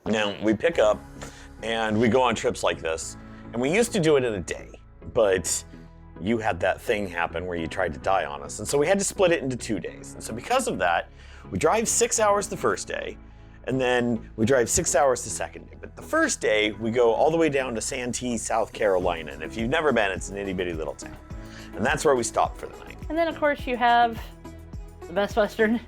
Now, we pick up and we go on trips like this, and we used to do it in a day, but you had that thing happen where you tried to die on us, and so we had to split it into 2 days. And so because of that, we drive 6 hours the first day, and then we drive 6 hours the second day. But the first day, we go all the way down to Santee, South Carolina, and if you've never been, it's an itty-bitty little town. And that's where we stopped for the night. And then, of course, you have the Best Western.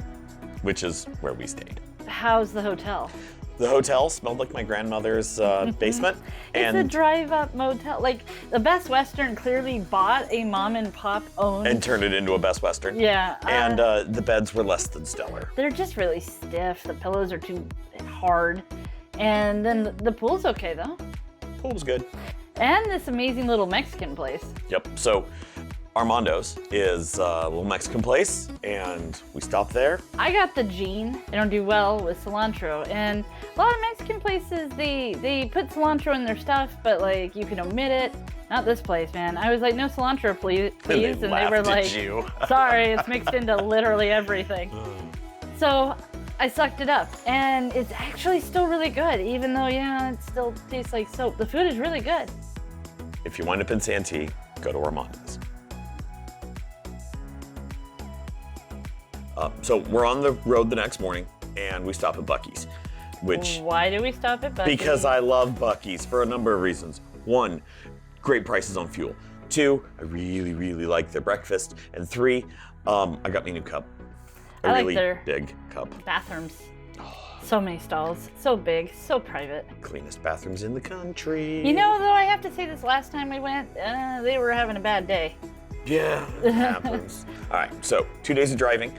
Which is where we stayed. How's the hotel? The hotel smelled like my grandmother's basement. It's a drive-up motel. Like, the Best Western clearly bought a mom-and-pop owned. And turned it into a Best Western. Yeah. And the beds were less than stellar. They're just really stiff. The pillows are too hard. And then the pool's okay, though. Pool was good. And this amazing little Mexican place. Yep. So Armando's is a little Mexican place, and we stopped there. I got the gene. They don't do well with cilantro, and a lot of Mexican places they put cilantro in their stuff, but like you can omit it. Not this place, man. I was like, no cilantro, please, and they were like, you. sorry, it's mixed into literally everything. So I sucked it up, and it's actually still really good, even though it still tastes like soap. The food is really good. If you wind up in Santee, go to Armando's. So we're on the road the next morning, and we stop at Buc-ee's, which... Why do we stop at Buc-ee's? Because I love Buc-ee's for a number of reasons. 1, great prices on fuel. 2, I really, really like their breakfast. And 3, I got me a new cup. I like really their big cup. bathrooms. So many stalls, so big, so private. Cleanest bathrooms in the country. You know, though, I have to say this last time we went, they were having a bad day. Yeah, it happens. All right, so 2 days of driving.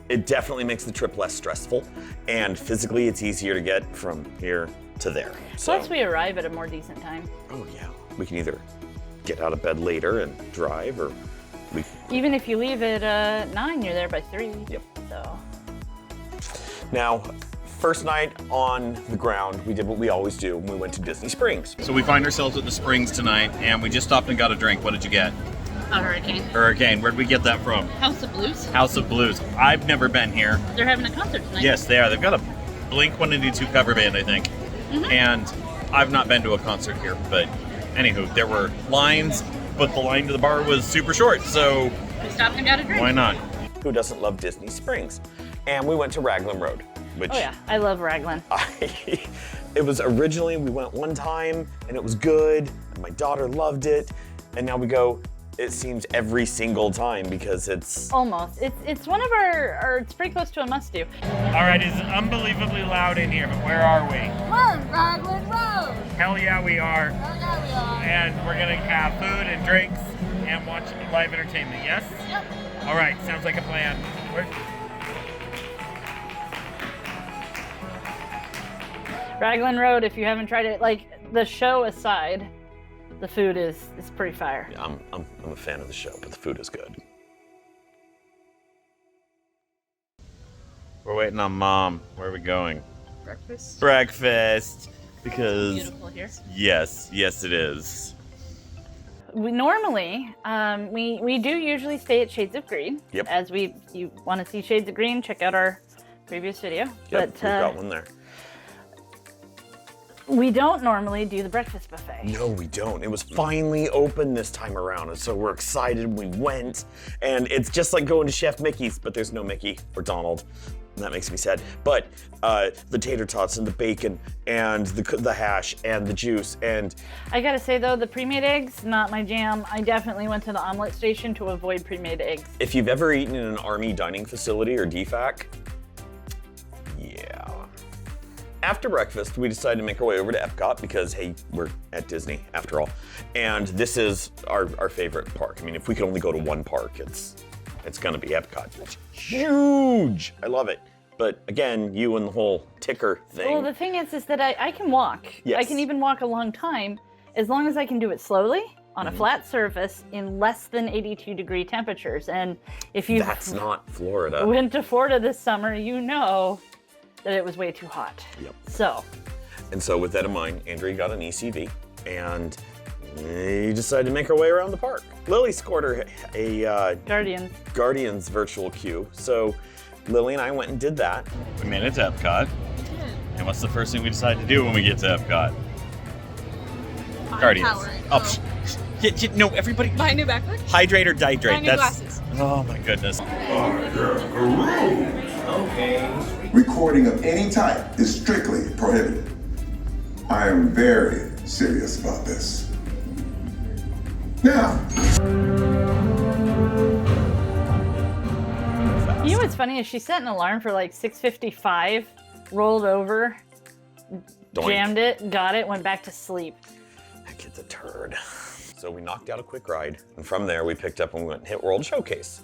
It definitely makes the trip less stressful, and physically it's easier to get from here to there. So, Plus, we arrive at a more decent time. oh yeah, we can either get out of bed later and drive, or we... Even if you leave at 9, you're there by 3. Yep. So. Now, first night on the ground, we did what we always do when we went to Disney Springs. So we find ourselves at the Springs tonight, and we just stopped and got a drink. What did you get? A hurricane. Hurricane. Where'd we get that from? House of Blues. House of Blues. I've never been here. They're having a concert tonight. Yes, they are. They've got a Blink-182 cover band, I think. And I've not been to a concert here, but anywho, there were lines, but the line to the bar was super short, so We stopped and got a drink. why not? Who doesn't love Disney Springs? And we went to Raglan Road, which Oh yeah, I love Raglan. it was originally, we went one time and it was good, and my daughter loved it, and now we go, it seems every single time because it's... Almost. It's one of our it's pretty close to a must do. All right, it's unbelievably loud in here, but where are we? We're on Raglan Road. Hell yeah, we are. Oh, yeah, we are. And we're gonna have food and drinks and watch live entertainment, yes? Yep. All right, sounds like a plan. Raglan Road, if you haven't tried it, like the show aside, the food is pretty fire. Yeah, I'm a fan of the show, but the food is good. We're waiting on Mom. Where are we going? Breakfast. Breakfast. Because Beautiful here. yes, it is. We normally, we do usually stay at Shades of Green. Yep. As you want to see Shades of Green, check out our previous video. Yep, But we've got one there. we don't normally do the breakfast buffet. No, we don't. It was finally open this time around, and so we're excited. We went, and it's just like going to Chef Mickey's, but there's no Mickey or Donald. And that makes me sad. But the tater tots and the bacon and the hash and the juice and... I gotta say though, the pre-made eggs, not my jam. I definitely went to the omelet station to avoid pre-made eggs. If you've ever eaten in an Army dining facility or DFAC, yeah. After breakfast, we decided to make our way over to Epcot because, hey, we're at Disney after all. And this is our favorite park. I mean, if we could only go to one park, it's gonna be Epcot. It's huge. I love it. But again, you and the whole ticker thing. Well, the thing is that I can walk. Yes. I can even walk a long time as long as I can do it slowly on a flat surface in less than 82-degree temperatures. And if you That's not Florida. went to Florida this summer, you know that it was way too hot. Yep. So with that in mind, Andrea got an ECV, and we decided to make our way around the park. Lily scored her a Guardians virtual queue, so Lily and I went and did that. We made it to Epcot. And what's the first thing we decide to do when we get to Epcot? Guardians. Powerade. No, everybody. Buy a new backpack. Hydrate or dihydrate. Buy new glasses. Oh my goodness. Recording of any type is strictly prohibited. I am very serious about this. Now, You know what's funny is she set an alarm for like 6:55, rolled over, Doink. jammed it, got it, went back to sleep. That kid's a turd. So we knocked out a quick ride, and from there we picked up and we went and hit World Showcase.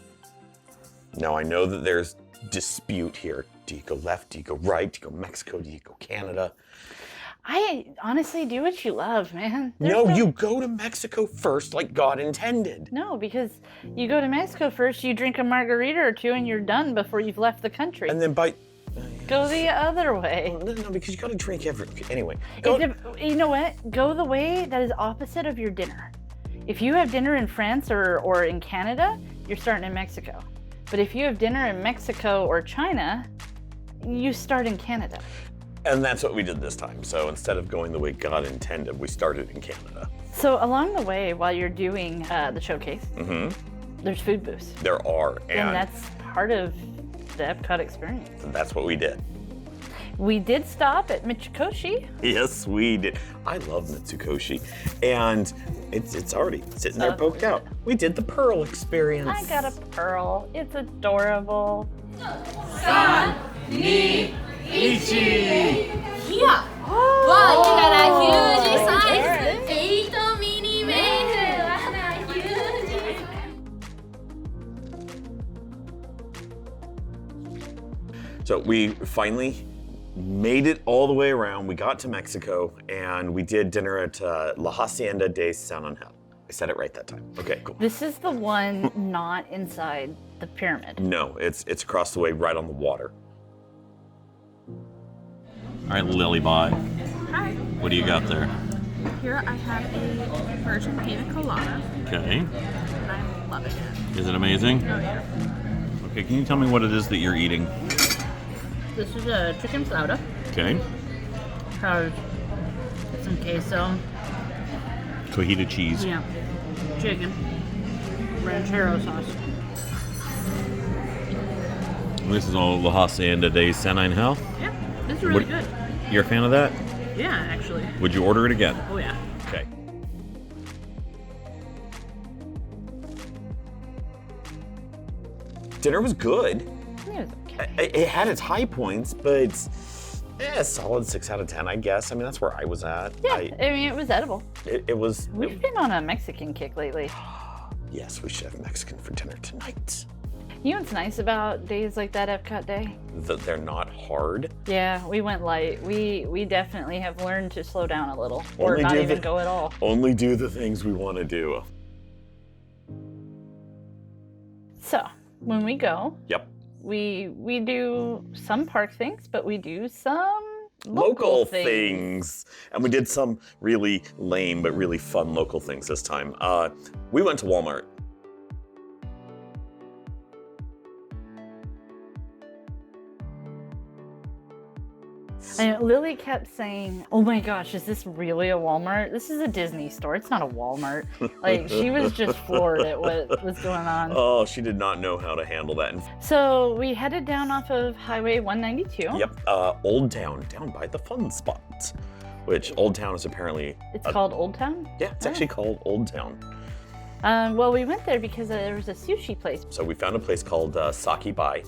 Now I know that there's dispute here. Do you go left? Do you go right? Do you go Mexico? Do you go Canada? I honestly do what you love, man. No, you go to Mexico first like God intended. No, because you go to Mexico first, you drink a margarita or two, and you're done before you've left the country. And then Go the other way. no, because you gotta drink anyway. You know what? Go the way that is opposite of your dinner. If you have dinner in France or in Canada, you're starting in Mexico. But if you have dinner in Mexico or China, you start in Canada. And that's what we did this time. So instead of going the way God intended, we started in Canada. So along the way, while you're doing the showcase, there's food booths. There are, And that's part of the Epcot experience. that's what we did. We did stop at Michikoshi. Yes, we did. I love Mitsukoshi. And it's already sitting there poked out. We did the Pearl experience. I got a pearl. It's adorable. Yeah. Wow, you got a huge size. 8 millimeter. Huge. So we finally made it all the way around. We got to Mexico and we did dinner at La Hacienda de San Angel. I said it right that time. Okay, cool. This is the one not inside the pyramid. No, it's across the way, right on the water. All right, Lilybot. Hi. What do you got there? Here I have a virgin pina colada, Okay. and I'm loving it. Is it amazing? Oh yeah. Okay, can you tell me what it is that you're eating? This is a chicken flauta. Okay. Has some queso. Cojita cheese. Yeah. Chicken. Ranchero sauce. This is all La Hacienda de San Angel. Yeah. This is really What- good. You're a fan of that? Yeah, actually. Would you order it again? Oh yeah. Okay. Dinner was good. It was okay. It had its high points, but a solid 6 out of 10, I guess. I mean, that's where I was at. Yeah, I mean, it was edible. It was. We've been on a Mexican kick lately. Yes, we should have Mexican for dinner tonight. You know what's nice about days like that Epcot Day? That they're not hard. Yeah, we went light. We definitely have learned to slow down a little, or Only not do even the- go at all. Only do the things we want to do. So when we go, Yep. we do some park things, but we do some Local things. And we did some really lame but really fun local things this time. We went to Walmart. And Lily kept saying, "Oh my gosh, is this really a Walmart? This is a Disney store. It's not a Walmart." Like she was just floored at what was going on. Oh, she did not know how to handle that. And, So we headed down off of Highway 192. yep, Old Town, down by the fun spot. Which Old Town is apparently. It's called Old Town. Yeah, it's actually called Old Town. Well, we went there because there was a sushi place. So we found a place called Saki Bai,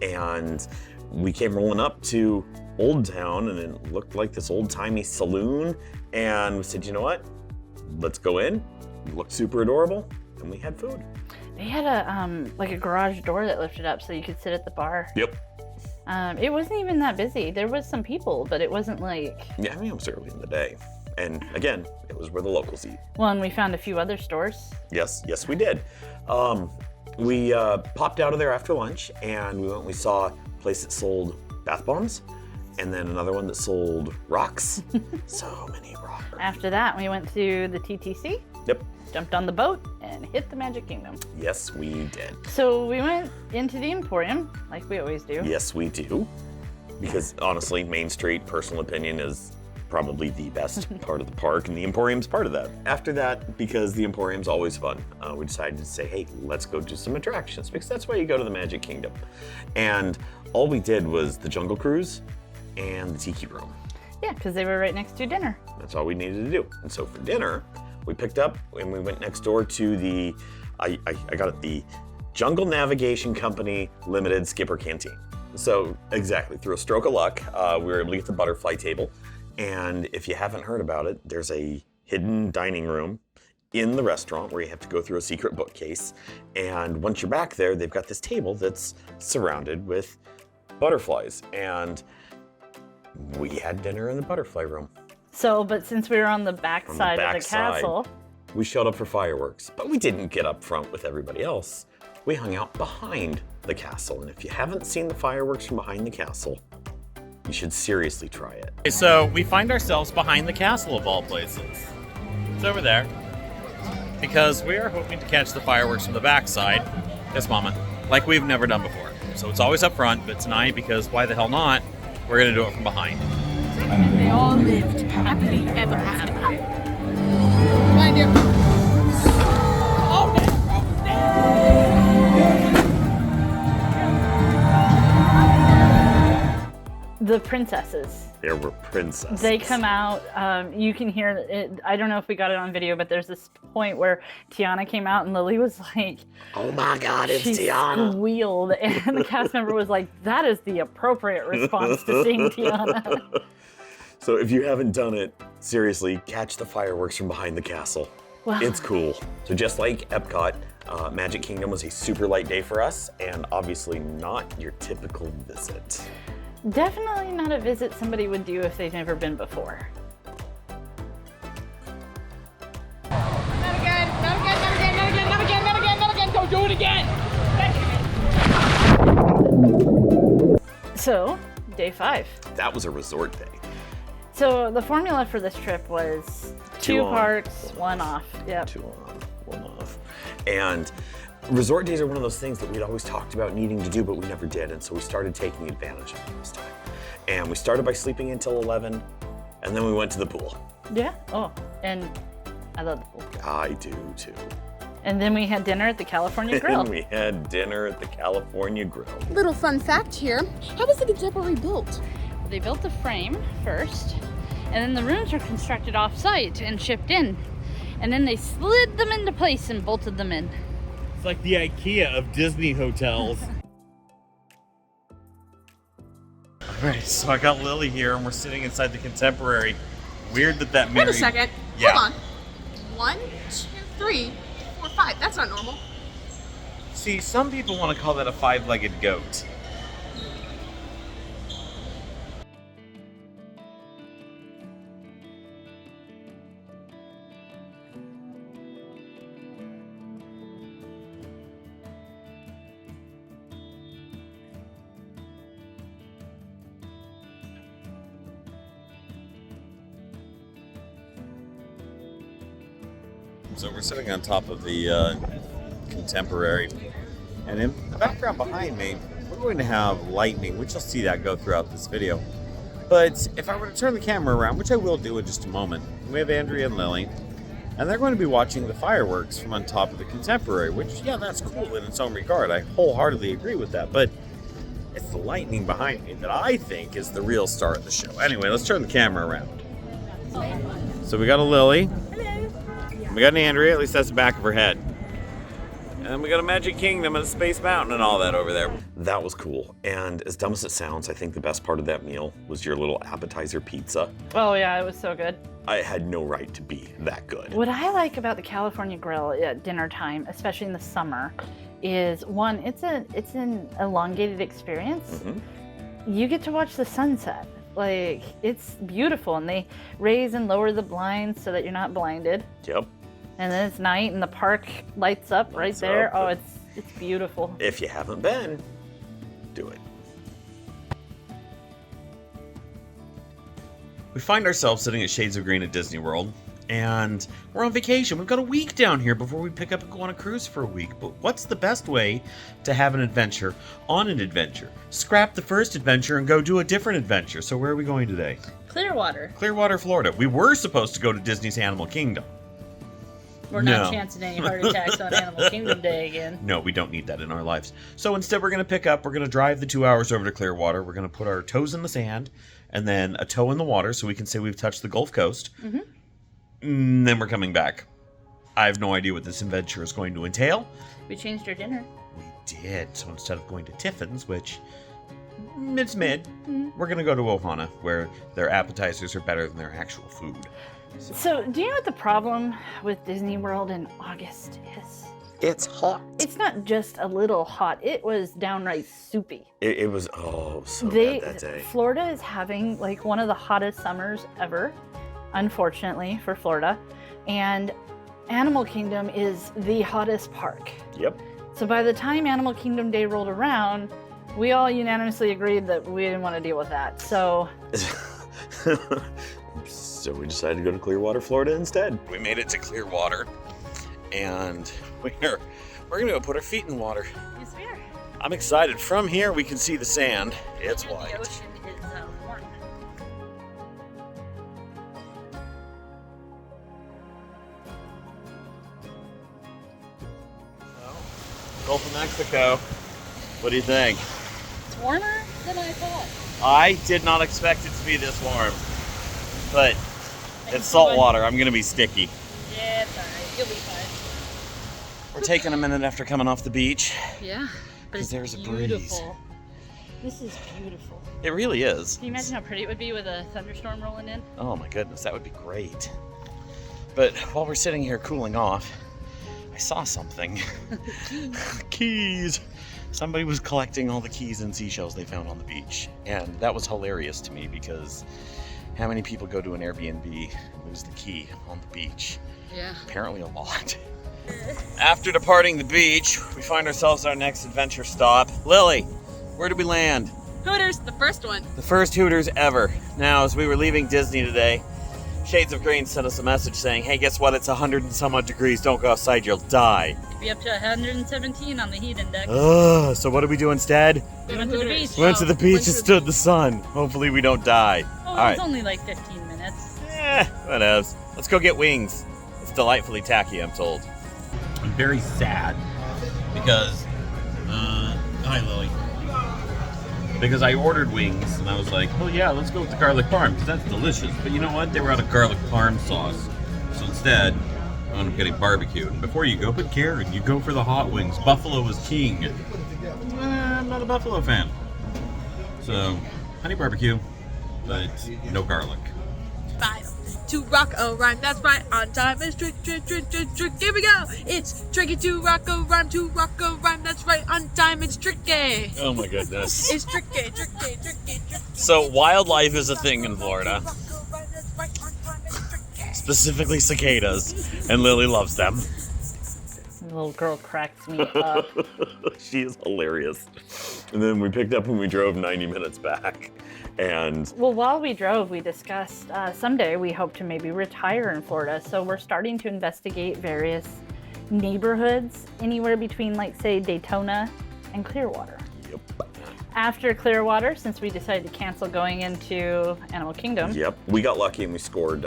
and we came rolling up to Old Town, and it looked like this old-timey saloon. And we said, you know what? Let's go in. It looked super adorable, and we had food. They had a like a garage door that lifted up so you could sit at the bar. Yep. It wasn't even that busy. There was some people, but it wasn't like. Yeah, I mean, it was early in the day. And again, it was where the locals eat. Well, and we found a few other stores. Yes, we did. We popped out of there after lunch, and we went and we saw a place that sold bath bombs, and then another one that sold rocks. So many rocks. After that, we went to the TTC, Yep. jumped on the boat, and hit the Magic Kingdom. Yes, we did. So we went into the Emporium, like we always do. Yes, we do. because honestly, Main Street, personal opinion, is probably the best part of the park, and the Emporium's part of that. After that, because the Emporium's always fun, we decided to say, hey, let's go do some attractions, because that's why you go to the Magic Kingdom. And all we did was the Jungle Cruise and the Tiki Room. Yeah, because they were right next to dinner. That's all we needed to do. And so for dinner, we picked up and we went next door to the, I got it, the Jungle Navigation Company Limited Skipper Canteen. So exactly, through a stroke of luck, we were able to get the butterfly table. And if you haven't heard about it, there's a hidden dining room in the restaurant where you have to go through a secret bookcase. And once you're back there, they've got this table that's surrounded with butterflies. And we had dinner in the butterfly room. So, but since we were on the back side of the castle, we showed up for fireworks, but we didn't get up front with everybody else. We hung out behind the castle. And if you haven't seen the fireworks from behind the castle, you should seriously try it. Okay, so we find ourselves behind the castle of all places. It's over there. Because we are hoping to catch the fireworks from the backside. Yes, Mama. Like we've never done before. So it's always up front, but tonight, because why the hell not, we're gonna do it from behind. And they all lived happily ever after. the princesses. There were princesses. They come out. You can hear it. I don't know if we got it on video, but there's this point where Tiana came out and Lily was like, "Oh my God, it's she Tiana!" Squealed, and the cast member was like, "That is the appropriate response to seeing Tiana." So if you haven't done it, seriously, catch the fireworks from behind the castle. Wow. It's cool. So just like Epcot, Magic Kingdom was a super light day for us, and obviously not your typical visit. Definitely not a visit somebody would do if they've never been before. Not again, not again, not again, not again, not again, not again, not again. Don't do it again. So, day 5. That was a resort day. So the formula for this trip was 2 on, parts, 1 off. Yep. 2 on, 1 off. And resort days are one of those things that we'd always talked about needing to do, but we never did. And so we started taking advantage of it this time. And we started by sleeping until 11, and then we went to the pool. Yeah. Oh, and I love the pool. I do too. And then we had dinner at the California Grill. And we had dinner at the California Grill. Little fun fact here. How was the contemporary built? They built the frame first, and then the rooms were constructed off-site and shipped in. And then they slid them into place and bolted them in. It's like the IKEA of Disney hotels. All right, so I got Lily here, and we're sitting inside the Contemporary. Weird that Wait a second. Yeah. Hold on. 1, 2, 3, 4, 5. That's not normal. See, some people want to call that a 5-legged goat. So we're sitting on top of the Contemporary, and in the background behind me, we're going to have lightning, which you'll see that go throughout this video. But if I were to turn the camera around, which I will do in just a moment, we have Andrea and Lily, and they're going to be watching the fireworks from on top of the Contemporary, which, yeah, that's cool in its own regard. I wholeheartedly agree with that, but it's the lightning behind me that I think is the real star of the show. Anyway, let's turn the camera around. So we got a Lily. We got an Andrea, at least that's the back of her head. And then we got a Magic Kingdom and a Space Mountain and all that over there. That was cool. And as dumb as it sounds, I think the best part of that meal was your little appetizer pizza. Oh yeah, it was so good. I had no right to be that good. What I like about the California Grill at dinner time, especially in the summer, is one, it's an elongated experience. Mm-hmm. You get to watch the sunset. Like, it's beautiful, and they raise and lower the blinds so that you're not blinded. Yep. And then it's night, and the park lights up right there. Oh, it's beautiful. If you haven't been, do it. We find ourselves sitting at Shades of Green at Disney World, And we're on vacation. We've got a week down here before we pick up and go on a cruise for a week. But what's the best way to have an adventure on an adventure? Scrap the first adventure and go do a different adventure. So where are we going today? Clearwater. Clearwater, Florida. We were supposed to go to Disney's Animal Kingdom. We're not chancing any heart attacks on Animal Kingdom Day again. No, we don't need that in our lives. So instead we're going to we're going to drive the 2 hours over to Clearwater. We're going to put our toes in the sand and then a toe in the water so we can say we've touched the Gulf Coast. Mm-hmm. Then we're coming back. I have no idea what this adventure is going to entail. We changed our dinner. We did. So instead of going to Tiffin's, which it's mid, we're going to go to Ohana, where their appetizers are better than their actual food. So, do you know what the problem with Disney World in August is? It's hot. It's not just a little hot. It was downright soupy. It was, so bad that day. Florida is having like one of the hottest summers ever, unfortunately for Florida. And Animal Kingdom is the hottest park. Yep. So by the time Animal Kingdom Day rolled around, we all unanimously agreed that we didn't want to deal with that. So So we decided to go to Clearwater, Florida instead. We made it to Clearwater, and we're going to go put our feet in the water. yes, we are. I'm excited. From here, we can see the sand. It's white. The ocean is warm. Gulf of Mexico. What do you think? It's warmer than I thought. I did not expect it to be this warm, but it's salt water. I'm going to be sticky. Yeah, it's alright. You'll be fine. We're taking a minute after coming off the beach. Yeah, but 'Cause it's there's a breeze. beautiful. This is beautiful. It really is. Can you imagine how pretty it would be with a thunderstorm rolling in? Oh my goodness, that would be great. But while we're sitting here cooling off, I saw something. Keys. Somebody was collecting all the keys and seashells they found on the beach. And that was hilarious to me because how many people go to an Airbnb and lose the key on the beach? Yeah. Apparently a lot. After departing the beach, we find ourselves our next adventure stop. Lily, where did we land? Hooters, the first one. The first Hooters ever. Now, as we were leaving Disney today, Shades of Green sent us a message saying, hey, guess what? It's 100 and some odd degrees. Don't go outside, you'll die. Could be up to 117 on the heat index. So what do we do instead? We went to the beach. We went to the beach and stood in the sun. Hopefully we don't die. Oh, All right. it's only like 15 minutes. Whatevs. Let's go get wings. It's delightfully tacky, I'm told. I'm very sad because, hi Lily. Because I ordered wings and I was like, oh yeah, let's go with the garlic parm because that's delicious. But you know what? They were out of garlic parm sauce. So instead, I ended up getting barbecue. And before you go, but Karen, you go for the hot wings. Buffalo was king. I'm not a Buffalo fan. So, honey barbecue, but no garlic. 5 to rock a rhyme, that's right, on time. It's trick, here we go. It's tricky to rock a rhyme, that's right, on time. It's tricky. Oh my goodness. It's tricky. So wildlife is a thing in Florida, specifically cicadas, and Lily loves them. The little girl cracks me up. She is hilarious. And then we picked up when we drove 90 minutes back. And Well, while we drove, we discussed someday we hope to maybe retire in Florida. So we're starting to investigate various neighborhoods anywhere between, like, say, Daytona and Clearwater. yep. After Clearwater, since we decided to cancel going into Animal Kingdom, Yep. We got lucky and we scored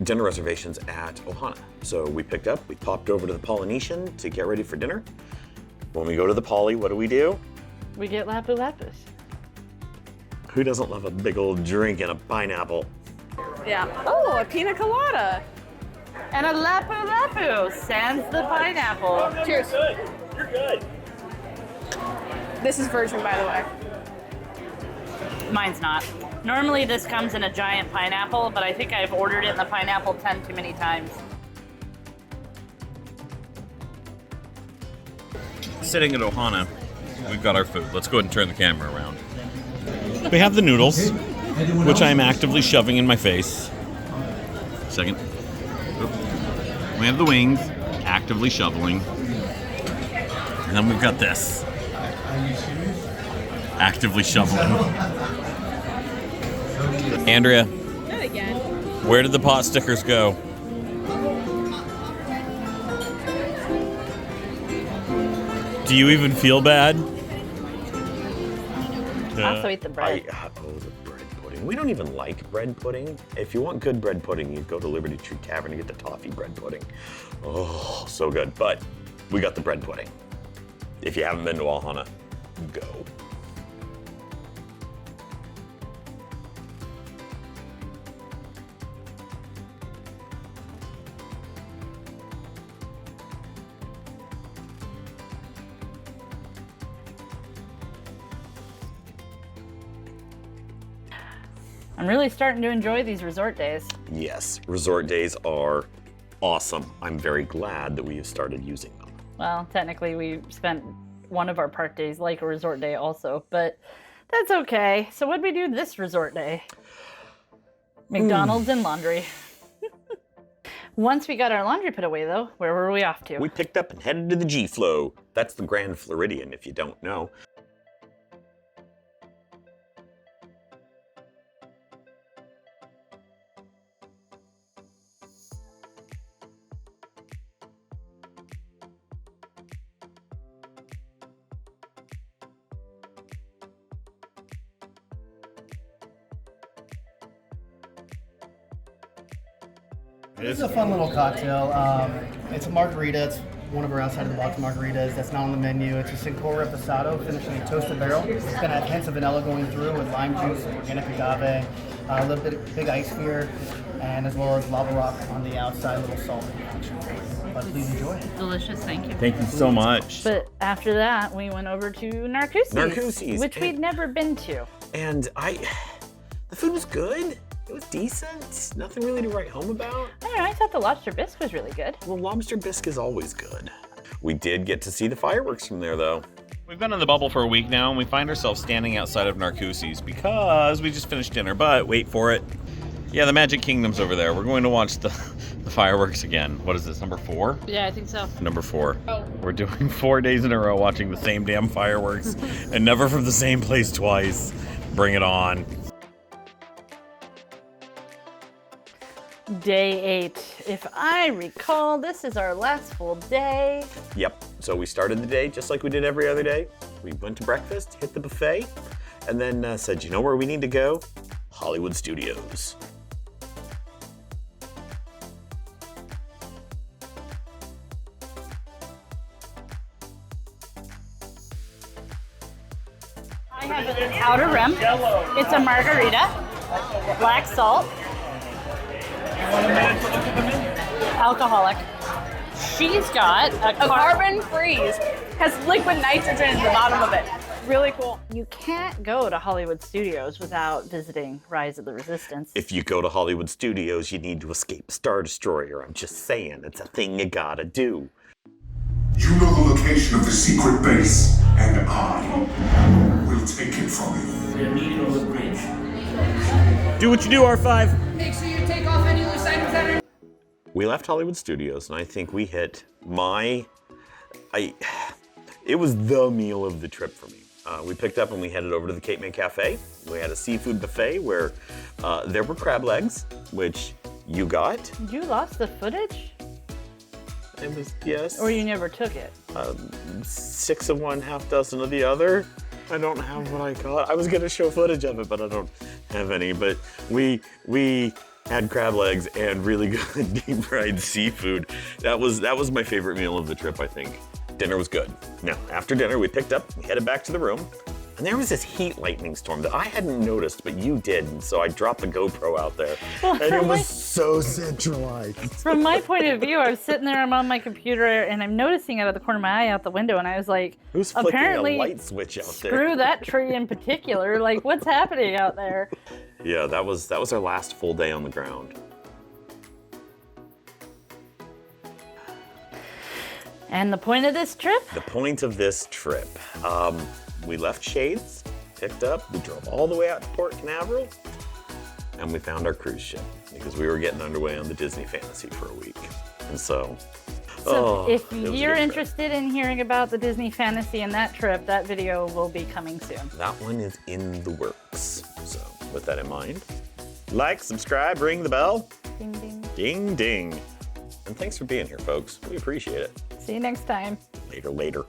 dinner reservations at Ohana. So we picked up, we popped over to the Polynesian to get ready for dinner. When we go to the Poly, what do? we get Lapu Lapus. Who doesn't love a big old drink and a pineapple? Yeah. Oh, a pina colada. And a Lapu Lapu, sans the pineapple. Cheers. You're good. This is virgin, by the way. Mine's not. Normally this comes in a giant pineapple, but I think I've ordered it in the pineapple 10 too many times. Sitting at Ohana, we've got our food. Let's go ahead and turn the camera around. We have the noodles, which I'm actively shoving in my face. Second. Oop. We have the wings, actively shoveling. And then we've got this. Actively shoveling. Andrea, Not again. where did the pot stickers go? Do you even feel bad? I also eat the bread. Oh, the bread pudding. We don't even like bread pudding. If you want good bread pudding, you go to Liberty Tree Tavern and get the toffee bread pudding. Oh, so good. But we got the bread pudding. If you haven't been to Ohana, go. I'm really starting to enjoy these resort days. Yes, resort days are awesome. I'm very glad that we have started using them. Well, technically we spent one of our park days like a resort day also, but that's okay. So what'd we do this resort day? McDonald's and laundry. Once we got our laundry put away though, where were we off to? We picked up and headed to the G-Flow. That's the Grand Floridian if you don't know. This is a fun little cocktail. It's a margarita. It's one of our outside-of-the-box margaritas that's not on the menu. It's a Cinco Reposado, finished in a toasted barrel. It's going to have hints of vanilla going through with lime juice, organic agave, a little bit of big ice sphere, and as well as lava rock on the outside, a little salt. But please enjoy. Delicious, thank you. Thank you so much. But after that, we went over to Narcoossee's. Narcoossee's, which we'd never been to. And the food was good. It was decent. Nothing really to write home about. I don't know, I thought the lobster bisque was really good. Well, lobster bisque is always good. We did get to see the fireworks from there, though. We've been in the bubble for a week now, and we find ourselves standing outside of Narcoossee's because we just finished dinner, but wait for it. Yeah, the Magic Kingdom's over there. We're going to watch the fireworks again. What is this, number 4? Yeah, I think so. Number 4. Oh. We're doing 4 days in a row watching the same damn fireworks, and never from the same place twice. Bring it on. Day 8. If I recall, this is our last full day. Yep. So we started the day just like we did every other day. We went to breakfast, hit the buffet, and then said, you know where we need to go? Hollywood Studios. I have an outer rim. It's a margarita, black salt, alcoholic. She's got a Carbon freeze has liquid nitrogen at the bottom of it. Really cool. You can't go to Hollywood Studios without visiting Rise of the Resistance. If you go to Hollywood Studios, you need to escape Star Destroyer. I'm just saying, it's a thing you gotta do. You know the location of the secret base, and I will take it from you. Do what you do, R5. Make sure you take off any loose items that are. We left Hollywood Studios, and I think we hit it was the meal of the trip for me. We picked up and we headed over to the Cape May Cafe. We had a seafood buffet where there were crab legs, which you got. You lost the footage? It was, yes. Or you never took it? 6 of one, half dozen of the other. I don't have what I got. I was gonna show footage of it, but I don't have any. But we had crab legs and really good deep fried seafood. That was my favorite meal of the trip, I think. Dinner was good. Now, after dinner, we picked up, we headed back to the room, and there was this heat lightning storm that I hadn't noticed, but you did, and so I dropped the GoPro out there, and it was so centralized. From my point of view, I was sitting there, I'm on my computer, and I'm noticing out of the corner of my eye out the window, and I was like, Who's flicking apparently, a light switch out there? Screw that tree in particular. Like, what's happening out there? Yeah, that was our last full day on the ground. And the point of this trip? The point of this trip, we left Shades, picked up, we drove all the way out to Port Canaveral, and we found our cruise ship because we were getting underway on the Disney Fantasy for a week. And so if it was a you're good trip. interested in hearing about the Disney Fantasy and that trip, that video will be coming soon. That one is in the works. So with that in mind, like, subscribe, ring the bell. Ding, ding. Ding, ding. And thanks for being here, folks. We appreciate it. See you next time. Later.